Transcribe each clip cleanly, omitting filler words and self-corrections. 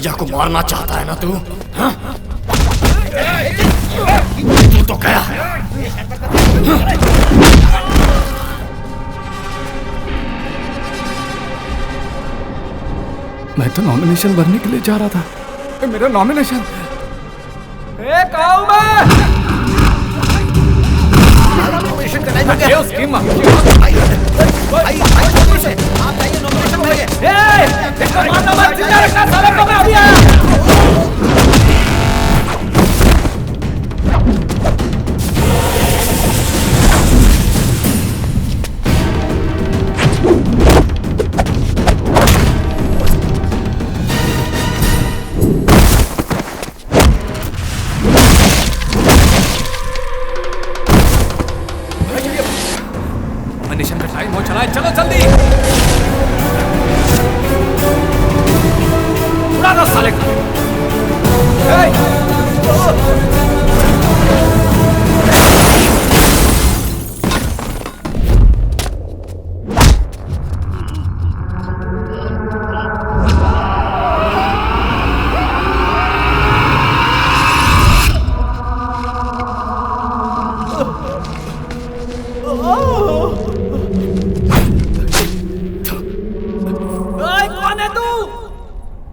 भैया को मारना चाहता है ना तू? हाँ? तू तो गया। मैं तो नॉमिनेशन भरने के लिए जा रहा था। मेरा नॉमिनेशन कहाँ हूँ मैं? नॉमिनेशन का टाइम हो चला है, चलो जल्दी। उड़ा दो साले को।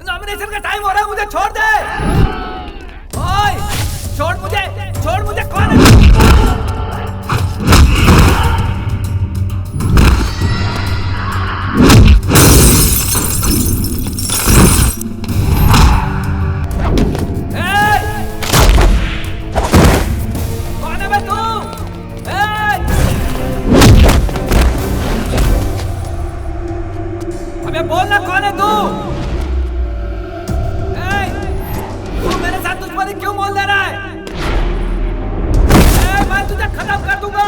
नॉमिनेशन का टाइम हो रहा है, मुझे छोड़ दे। ओए, छोड़ मुझे, कौन है? कौन है बे तू? अबे बोलना, कौन है तू? क्यों बोल दे रहा है? मैं तुझे खत्म कर दूंगा।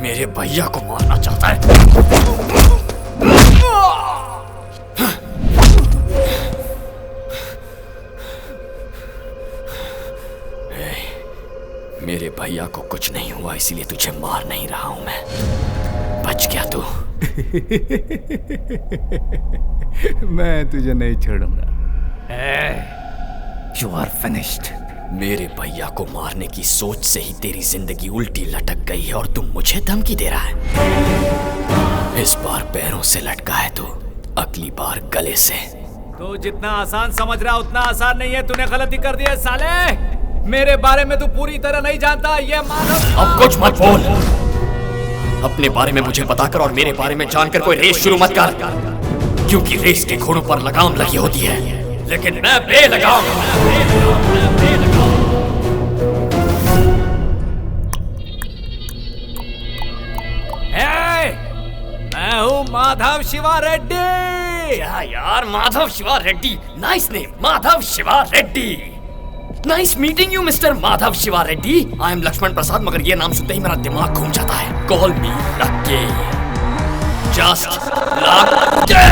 मेरे भैया को मारना चाहता है? मेरे भैया को कुछ नहीं हुआ, इसीलिए तुझे मार नहीं रहा हूं मैं। बच गया तू। मैं तुझे नहीं छोड़ूंगा। You are finished. मेरे भैया को मारने की सोच से ही तेरी जिंदगी उल्टी लटक गई है और तुम मुझे धमकी दे रहा है। इस बार पैरों से लटका है तू, अगली बार गले से। तो जितना आसान समझ रहा उतना आसान नहीं है। तूने गलती कर दी है साले। मेरे बारे में तू पूरी तरह नहीं जानता। ये मानव। अब कुछ मत बोल। अपने बारे में मुझे बताकर और मेरे बारे में जानकर कोई रेस शुरू मत कर, क्योंकि रेस के घोड़ों पर लगाम लगी होती है, लेकिन मैं बेलगाम। मैं हूँ माधव शिवा रेड्डी। क्या यार, Madhav Shiva Reddy? Nice name, Madhav Shiva Reddy. Nice meeting you mister Madhav Shiva Reddy. I am Lakshman Prasad, मगर ये नाम सुनते ही मेरा दिमाग घूम जाता है। कॉल मी लक्की। जस्ट लक्की।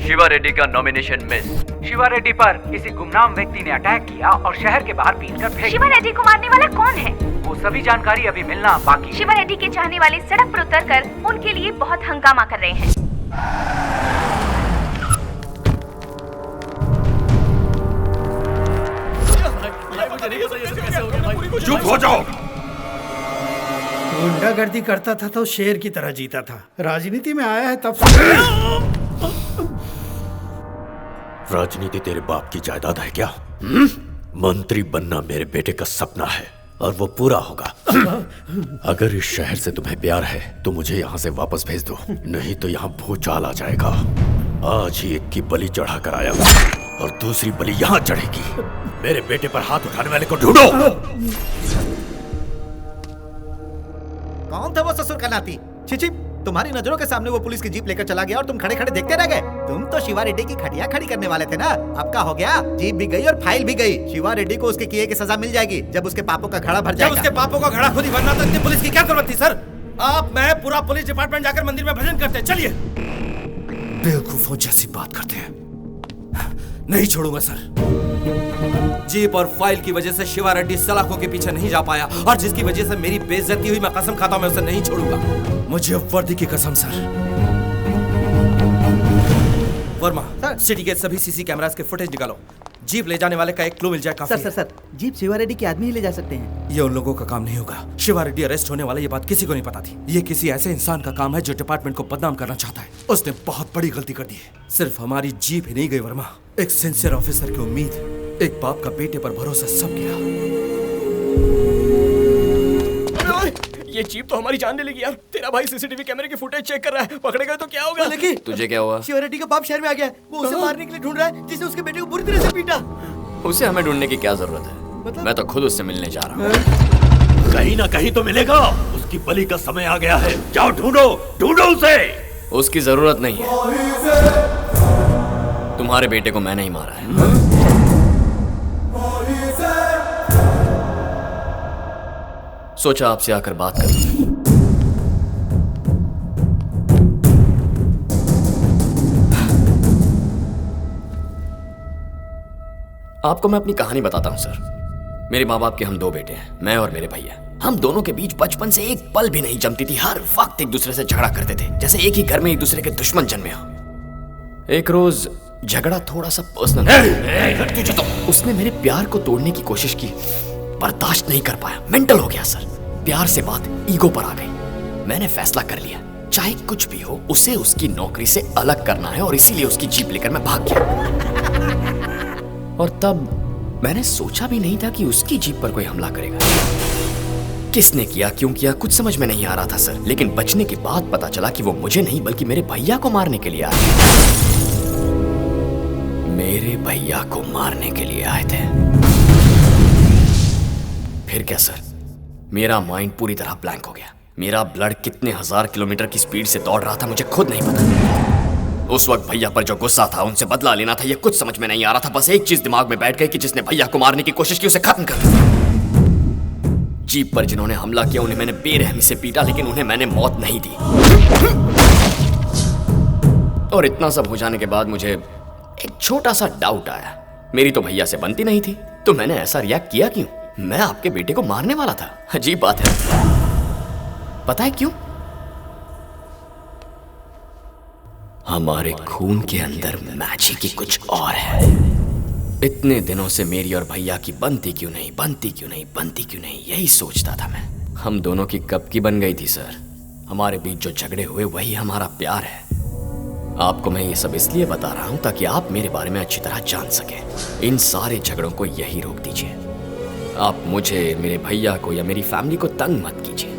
शिवा रेड्डी का नॉमिनेशन मिस। शिवा रेड्डी पर किसी गुमनाम व्यक्ति ने अटैक किया और शहर के बाहर पीटकर फेंक। शिवा रेड्डी को मारने वाला कौन है? वो सभी जानकारी अभी मिलना बाकी। शिवा रेड्डी के चाहने वाले सड़क पर उतरकर उनके लिए बहुत हंगामा कर रहे हैं। चुप हो जाओ। गुंडागर्दी करता था तो शेर की तरह जीता था, राजनीति में आया है तब से। राजनीति तेरे बाप की जायदाद है क्या? मंत्री बनना मेरे बेटे का सपना है और वो पूरा होगा। अगर इस शहर से तुम्हें प्यार है तो मुझे यहाँ से वापस भेज दो, नहीं तो यहाँ भूचाल आ जाएगा। आज ही एक की बलि चढ़ा कर आया और दूसरी बलि यहाँ चढ़ेगी। मेरे बेटे पर हाथ उठाने वाले को ढूंढो। कौन था वो ससुर का नाती? छिछि, तुम्हारी नजरों के सामने वो पुलिस की जीप लेकर चला गया और तुम खड़े खड़े देखते रह गए। तुम तो शिवा रेड्डी की खटिया खड़ी करने वाले थे ना। अब क्या हो गया? जीप भी गई और फाइल भी गई। शिवा रेड्डी को उसके किए की सजा मिल जाएगी जब उसके पापों का घड़ा भर जाएगा। जब उसके पापों का घड़ा खुद ही भरना, तो इतनी पुलिस की क्या जरूरत थी सर? आप मैं पूरा पुलिस डिपार्टमेंट जाकर मंदिर में भजन करते हैं। चलिए। बेवकूफों जैसी बात करते हैं। नहीं छोड़ूंगा सर। जीप और फाइल की वजह से शिवा रेड्डी सलाखों के पीछे नहीं जा पाया, और जिसकी वजह से मेरी बेइज्जती हुई, मैं कसम खाता हूं मैं उसे नहीं छोड़ूंगा। मुझे वर्दी की कसम सर। वर्मा, सिटी के सभी सीसी कैमरास के फुटेज निकालो। जीप ले जाने वाले का एक क्लू मिल जाए काफी है। सर जीप शिवा रेड्डी के आदमी ही ले जा सकते हैं। ये उन लोगों का काम नहीं होगा। शिवा रेड्डी अरेस्ट होने वाला, ये बात किसी को नहीं पता थी। ये किसी ऐसे इंसान का काम है जो डिपार्टमेंट को बदनाम करना चाहता है। उसने बहुत बड़ी गलती कर दी है। सिर्फ हमारी जीप ही नहीं गई वर्मा, एक सिंसियर ऑफिसर की उम्मीद, एक बाप का बेटे पर भरोसा सब गया। ये जीप तो हमारी जान ले लेगी यार। तेरा भाई सीसीटीवी कैमरे की फुटेज चेक कर रहा है, पकड़े गए तो क्या होगा? लेकिन तुझे क्या हुआ? शिवा रेड्डी का बाप शहर में आ गया है। वो उसे मारने के लिए ढूंढ रहा है, जिसने उसके बेटे को बुरी तरह से पीटा। उसे हमें ढूंढने की क्या जरूरत है? मैं तो खुद उससे मिलने जा रहा हूँ। कहीं ना कहीं तो मिलेगा। उसकी बलि का समय आ गया है। जाओ ढूंढो, ढूंढो उसे। उसकी जरूरत नहीं है। तुम्हारे बेटे को मैंने ही मारा है। सोचा आपसे आकर बात करूं। आपको मैं अपनी कहानी बताता हूं सर। मेरे माँ बाप के हम दो बेटे हैं, मैं और मेरे भैया। हम दोनों के बीच बचपन से एक पल भी नहीं जमती थी। हर वक्त एक दूसरे से झगड़ा करते थे, जैसे एक ही घर में एक दूसरे के दुश्मन जन्मे हो। एक रोज झगड़ा थोड़ा सा पर्सनल, तुझे तो उसने मेरे प्यार को तोड़ने की कोशिश की। बर्दाश्त नहीं कर पाया, मेंटल हो गया सर। प्यार से बात ईगो पर आ गई। मैंने फैसला कर लिया, चाहे कुछ भी हो, उसे उसकी नौकरी से अलग करना है, और इसीलिए उसकी जीप लेकर मैं भाग गया। और तब मैंने सोचा भी नहीं था कि उसकी जीप पर कोई हमला करेगा। किसने किया, क्यों किया, कुछ समझ में नहीं आ रहा था सर। लेकिन बचने के बाद पता चला कि वो मुझे नहीं बल्कि मेरे भैया को मारने के लिए आए। मेरे भैया को मारने के लिए आए थे। फिर क्या सर, मेरा माइंड पूरी तरह ब्लैंक हो गया। मेरा ब्लड कितने हजार किलोमीटर की स्पीड से दौड़ रहा था मुझे खुद नहीं पता। उस वक्त भैया पर जो गुस्सा था, उनसे बदला लेना था, ये कुछ समझ में नहीं आ रहा था। बस एक चीज दिमाग में बैठ गई कि जिसने भैया को मारने की कोशिश की उसे खत्म कर। जीप पर जिन्होंने हमला किया उन्हें मैंने बेरहमी से पीटा, लेकिन उन्हें मैंने मौत नहीं दी। और इतना सब हो जाने के बाद मुझे एक छोटा सा डाउट आया। मेरी तो भैया से बनती नहीं थी, तो मैंने ऐसा रिएक्ट किया क्यों? मैं आपके बेटे को मारने वाला था। अजीब बात है। पता है क्यों? हमारे खून के अंदर मैजिक ही कुछ और है। इतने दिनों से मेरी और भैया की बनती क्यों नहीं, बनती क्यों नहीं, बनती क्यों नहीं, यही सोचता था मैं। हम दोनों की कब की बन गई थी सर। हमारे बीच जो झगड़े हुए वही हमारा प्यार है। आपको मैं ये सब इसलिए बता रहा हूं ताकि आप मेरे बारे में अच्छी तरह जान सकें। इन सारे झगड़ों को यही रोक दीजिए। आप मुझे, मेरे भैया को या मेरी फैमिली को तंग मत कीजिए।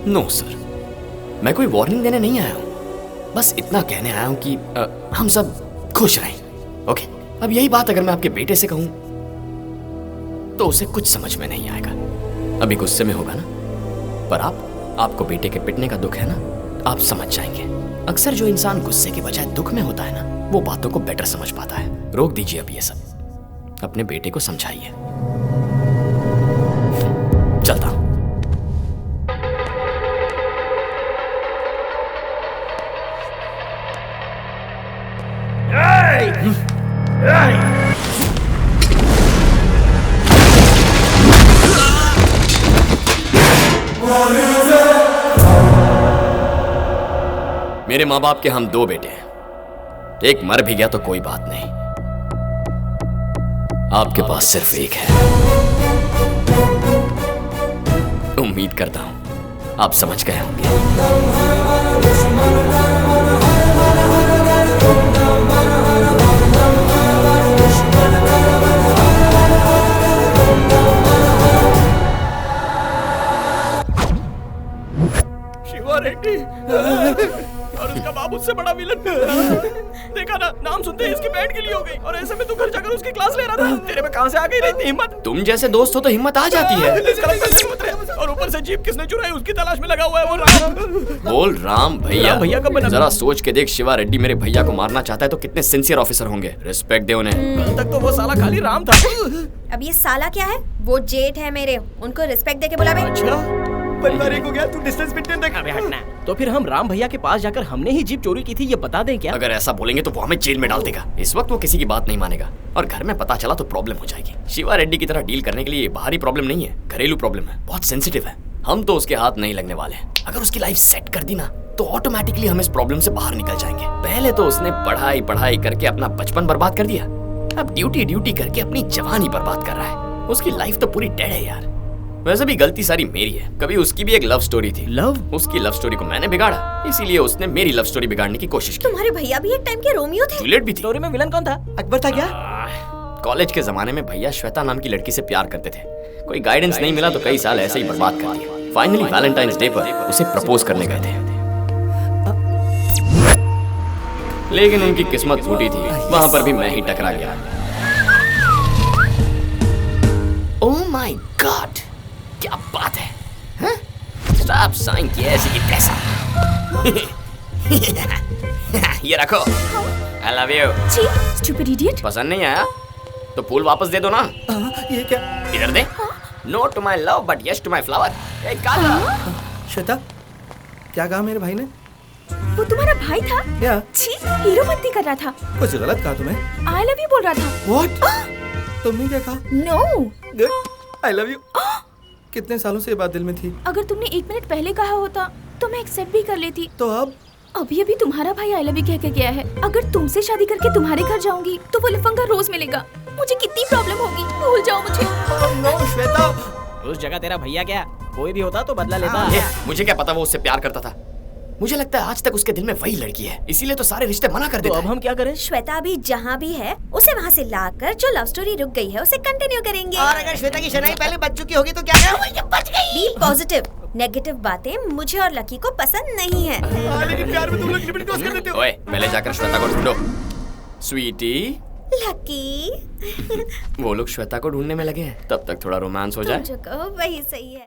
नो सर, मैं कोई वार्निंग देने नहीं आया हूं। बस इतना कहने आया हूं कि हम सब खुश रहें। ओके, अब यही बात अगर मैं आपके बेटे से कहूं तो उसे कुछ समझ में नहीं आएगा। अभी गुस्से में होगा ना, पर आपको बेटे के पिटने का दुख है ना, आप समझ जाएंगे। अक्सर जो इंसान गुस्से के बजाय दुख में होता है ना, वो बातों को बेटर समझ पाता है। रोक दीजिए अब ये सब, अपने बेटे को समझाइए। चलता हूं। मेरे माँ बाप के हम दो बेटे हैं। एक मर भी गया तो कोई बात नहीं, आपके पास सिर्फ एक है। उम्मीद करता हूं आप समझ गए होंगे। शिवा रेड्डी और उसका बाप उससे बड़ा विलन। देखा ना, नाम सुनते ही इसकी बैंड के लिए हो गई, और ऐसे में तू घर जाकर उसकी क्लास ले रहा था। तेरे में कहां से आ गई इतनी हिम्मत? तुम जैसे दोस्त हो तो हिम्मत आ जाती है। और ऊपर से जीप किसने चुराई उसकी तलाश में लगा हुआ है वो राम। बोल राम भैया, भैया कब बना? जरा सोच के देख, शिवा रेड्डी मेरे भैया को मारना चाहता है तो कितने सिंसियर ऑफिसर होंगे। रिस्पेक्ट दे उन्हें। कल तक तो वो साला खाली राम था। अब ये साला क्या है? वो जेठ है मेरे, उनको रिस्पेक्ट देके बुला बे। अच्छा, परिवार एक हो गया, तू डिस्टेंस मेंटेन रख। अबे हटना। तो फिर हम राम भैया के पास जाकर हमने ही जीप चोरी की थी ये बता दें क्या? अगर ऐसा बोलेंगे तो वो हमें जेल में डाल देगा। इस वक्त वो किसी की बात नहीं मानेगा और घर में पता चला तो प्रॉब्लम हो जाएगी। शिवा रेड्डी की तरह डील करने के लिए बाहरी प्रॉब्लम नहीं है, घरेलू प्रॉब्लम है, बहुत सेंसिटिव है। हम तो उसके हाथ नहीं लगने वाले। अगर उसकी लाइफ सेट कर दी ना तो ऑटोमेटिकली हम इस प्रॉब्लम से बाहर निकल जाएंगे। पहले तो उसने पढ़ाई करके अपना बचपन बर्बाद कर दिया, अब ड्यूटी करके अपनी जवानी बर्बाद कर रहा है। उसकी लाइफ तो पूरी डेड है यार। वैसे भी गलती सारी मेरी है। कभी उसकी भी एक लव स्टोरी थी। लव? उसकी लव स्टोरी को मैंने बिगाड़ा, इसीलिए उसने मेरी लव स्टोरी बिगाड़ने की कोशिश की। तुम्हारे भैया भी एक टाइम के रोमियो थे। जूलियट भी थी। स्टोरी में विलन कौन था? अकबर था क्या? कॉलेज के जमाने में भैया श्वेता नाम की लड़की से प्यार करते थे। कोई गाइडेंस नहीं मिला तो कई साल ऐसे ही बर्बाद कर दिए। फाइनली वैलेंटाइंस डे पर उसे प्रपोज करने गए थे, लेकिन उनकी किस्मत फूटी थी। वहां पर भी मैं ही टकरा गया। ओह माय गॉड, क्या बात है? स्टॉप साइन किया ऐसी की तैसा। ये रखो। आई लव यू। छी, स्टूपिड इडियट। पसंद नहीं आया तो फूल वापस दे दो ना। ये क्या? इधर दे। No to my love but yes to my flower. Shweta, क्या कहा मेरे भाई ने? वो तुम्हारा भाई था? क्या? छी, हीरो बनती कर रहा था। कुछ गलत कहा तुम्हें? आई लव यू बोल रहा था। What? तुमने क्या कहा? No. Good, I love you. कितने सालों से ये बात दिल में थी? अगर तुमने 1 मिनट पहले कहा होता तो मैं एक्सेप्ट भी कर लेती। तो अब? अभी तुम्हारा भाई आई लव यू कह के गया है। अगर तुमसे शादी करके तुम्हारे घर जाऊंगी तो वो लफंगा रोज मिलेगा। मुझे कितनी प्रॉब्लम होगी, भूल जाओ मुझे। नो श्वेता। उस जगह तेरा भैया क्या कोई भी होता तो बदला लेता। मुझे क्या पता वो उससे प्यार करता था। मुझे लगता है आज तक उसके दिल में वही लड़की है, इसीलिए तो सारे रिश्ते मना कर देता है। अब हम क्या करें? श्वेता अभी जहाँ भी है उसे वहाँ से लाकर जो लव स्टोरी रुक गई है उसे कंटिन्यू करेंगे। और अगर श्वेता की शनाई पहले बच चुकी होगी तो क्या करें? बच गई। B positive. नेगेटिव बातें मुझे और लकी को पसंद नहीं है। लेकिन प्यार में तुम लोग लिमिट क्रॉस कर देते हो। ओए, पहले जाकर श्वेता को ढूंढो। स्वीटी, लकी। वो लोग श्वेता को ढूंढने में लगे हैं, तब तक थोड़ा रोमांस हो जाए। तुम जो कहो वही सही है।